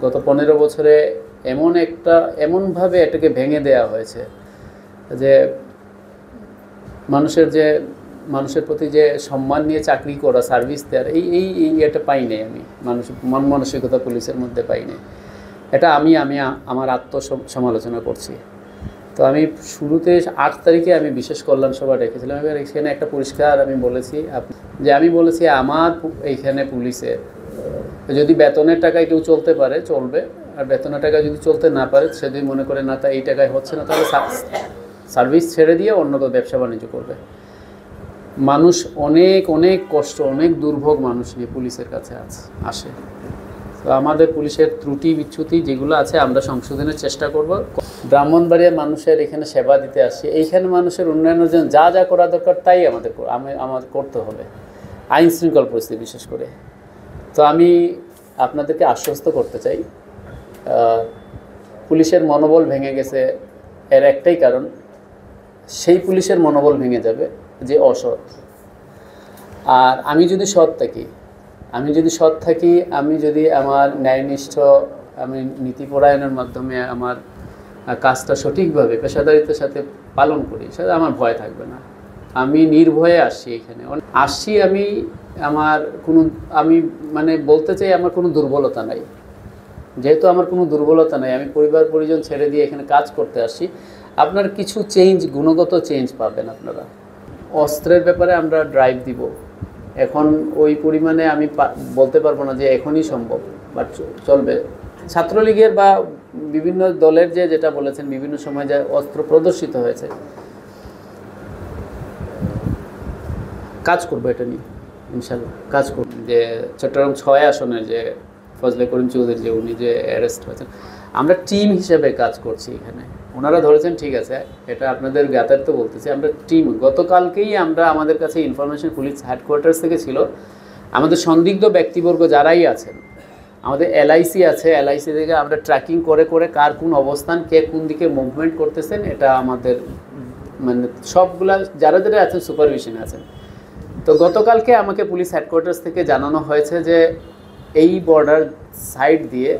গত 15 বছরে এমনভাবে এটাকে ভেঙে দেওয়া হয়েছে যে মানুষের প্রতি যে সম্মান নিয়ে চাকরি করা, সার্ভিস দেওয়ার এটা পাই নাই আমি। মন মানসিকতা পুলিশের মধ্যে পাই নাই। এটা আমি আমার আত্মসমালোচনা করছি। তো আমি শুরুতে 8 তারিখে আমি বিশেষ কল্যাণ সভা ডেকেছিলাম। এবার এখানে একটা পরিষ্কার আমি বলেছি আমি বলেছি আমার এইখানে পুলিশে যদি বেতনের টাকায় কেউ চলতে পারে চলবে, আর বেতনের টাকা যদি চলতে না পারে, সে যদি মনে করে না তা এই টাকায় হচ্ছে না, তাহলে সার্ভিস ছেড়ে দিয়ে অন্য কোনো ব্যবসা বাণিজ্য করবে। মানুষ অনেক কষ্ট, অনেক দুর্ভোগ মানুষ নিয়ে পুলিশের কাছে আসে। তো আমাদের পুলিশের ত্রুটি বিচ্যুতি যেগুলো আছে আমরা সংশোধনের চেষ্টা করব। ব্রাহ্মণবাড়িয়ার মানুষের এখানে সেবা দিতে আসি, এইখানে মানুষের উন্নয়নের জন্য যা যা করা দরকার তাই আমাদের করতে হবে, আইন শৃঙ্খল পরিস্থিতি বিশেষ করে। তো আমি আপনাদেরকে আশ্বস্ত করতে চাই, পুলিশের মনোবল ভেঙে গেছে এর একটাই কারণ, সেই পুলিশের মনোবল ভেঙে যাবে যে অসৎ। আর আমি যদি সৎ থাকি, আমি যদি আমার ন্যায়নিষ্ঠ, আমি নীতিপরায়ণের মাধ্যমে আমার কাজটা সঠিকভাবে পেশাদারিত্বের সাথে পালন করি, সেটা আমার ভয় থাকবে না। আমি নির্ভয়ে এখানে আসছি। আমি বলতে চাই আমার কোনো দুর্বলতা নাই। যেহেতু আমার কোনো দুর্বলতা নাই, আমি পরিবার পরিজন ছেড়ে দিয়ে এখানে কাজ করতে আসি। আপনার কিছু গুণগত চেঞ্জ পাবেন আপনারা। অস্ত্রের ব্যাপারে আমরা ড্রাইভ দিব। এখন ওই পরিমাণে আমি বলতে পারবো না যে এখনই সম্ভব, বাট চলবে। ছাত্রলীগের বা বিভিন্ন দলের যেটা বলেছেন, বিভিন্ন সময় যে অস্ত্র প্রদর্শিত হয়েছে, কাজ করবো এটা নিয়ে ইনশাল্লাহ, কাজ করব। যে চট্টগ্রাম 6 আসনের যে ফজলে করিম চৌধুরী যে উনি যে অ্যারেস্ট হয়েছেন, আমরা টিম হিসেবে কাজ করছি এখানে। ওনারা ধরেছেন ঠিক আছে, এটা আপনাদের জ্ঞাতার্থ বলতেছি, আমরা টিম। গতকালকেই আমাদের কাছে ইনফরমেশন পুলিশ হেডকোয়ার্টার্স থেকে ছিল, আমাদের সন্দিগ্ধ ব্যক্তিবর্গ যারাই আছেন, আমাদের এলআইসি আছে, এলআইসি থেকে আমরা ট্র্যাকিং করে কার কোন অবস্থান, কে কোন দিকে মুভমেন্ট করতেছেন, এটা আমাদের সবগুলা যারা আছেন সুপারভিশনে আছেন। তো গতকালকে আমাকে পুলিশ হেডকোয়ার্টার্স থেকে জানানো হয়েছে যে এই বর্ডার সাইড দিয়ে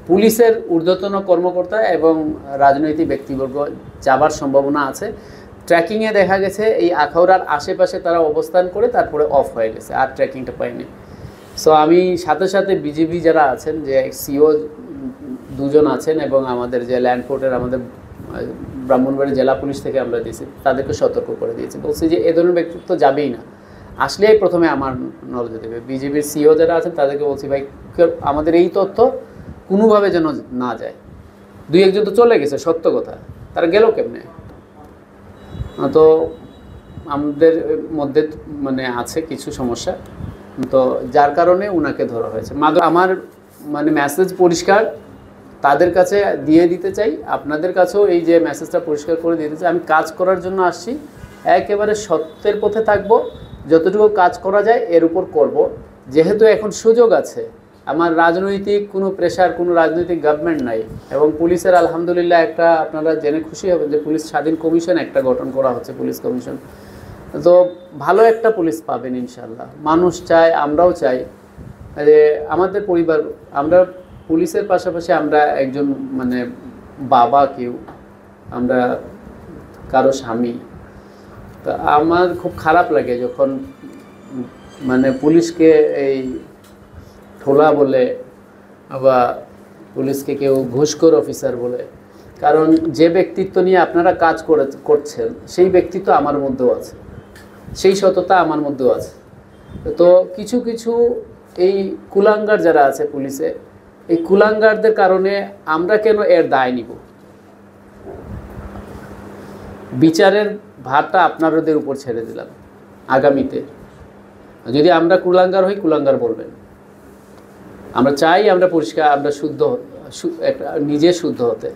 পুলিশের ঊর্ধ্বতন কর্মকর্তা এবং রাজনৈতিক ব্যক্তিবর্গ যাবার সম্ভাবনা আছে। ট্র্যাকিংয়ে দেখা গেছে এই আখাউড়ার আশেপাশে তারা অবস্থান করে তারপরে অফ হয়ে গেছে, আর ট্র্যাকিংটা পাইনি। সো আমি সাথে বিজিবি যারা আছেন, যে সিও 2 জন আছেন এবং আমাদের যে ল্যান্ডপোর্টের আমাদের ব্রাহ্মণবাড়ি জেলা পুলিশ থেকে আমরা দিয়েছি, তাদেরকে সতর্ক করে দিয়েছি। বলছি যে এ ধরনের ব্যক্তিত্ব যাবেই না, আসলেই প্রথমে আমার নজরে দেবে। বিজিবির সিও যারা আছেন তাদেরকে বলছি, ভাই আমাদের এই তথ্য কোনোভাবে যেন না যায়। 2-1 জন তো চলে গেছে, সত্য কথা, তারা গেল কেমনে? তো আমাদের মধ্যে আছে কিছু সমস্যা, তো যার কারণে ওনাকে ধরা হয়েছে। আমার মেসেজ পরিষ্কার তাদের কাছে দিয়ে দিতে চাই, আপনাদের কাছেও এই যে মেসেজটা পরিষ্কার করে দিতে চাই। আমি কাজ করার জন্য আসছি, একেবারে সত্যের পথে থাকবো, যতটুকু কাজ করা যায় এর উপর করব। যেহেতু এখন সুযোগ আছে, আমার রাজনৈতিক কোনো প্রেশার, কোনো রাজনৈতিক গভর্নমেন্ট নাই, এবং পুলিশের আলহামদুলিল্লাহ একটা, আপনারা জেনে খুশি হবেন যে পুলিশ স্বাধীন কমিশন একটা গঠন করা হচ্ছে, পুলিশ কমিশন। তো ভালো একটা পুলিশ পাবেন ইনশাল্লাহ। মানুষ চায়, আমরাও চাই যে আমাদের পরিবার, আমরা পুলিশের পাশাপাশি আমরা একজন বাবা, কেউ আমরা কারো স্বামী। তো আমার খুব খারাপ লাগে যখন পুলিশকে এই ঠোলা বলে বা পুলিশকে কেউ ঘুষখোর অফিসার বলে। কারণ যে ব্যক্তিত্ব নিয়ে আপনারা কাজ করছেন সেই ব্যক্তিত্ব আমার মধ্যেও আছে, সেই সততা আমার মধ্যেও আছে। তো কিছু এই কুলাঙ্গার যারা আছে পুলিশে, এই কুলাঙ্গারদের কারণে আমরা কেন এর দায় নিব? বিচারের ভারটা আপনাদের উপর ছেড়ে দিলাম। আগামীতে যদি আমরা কুলাঙ্গার হই, কুলাঙ্গার বলবেন। আমরা চাই আমরা পরিষ্কার, আমরা শুদ্ধ, নিজে শুদ্ধ হতে।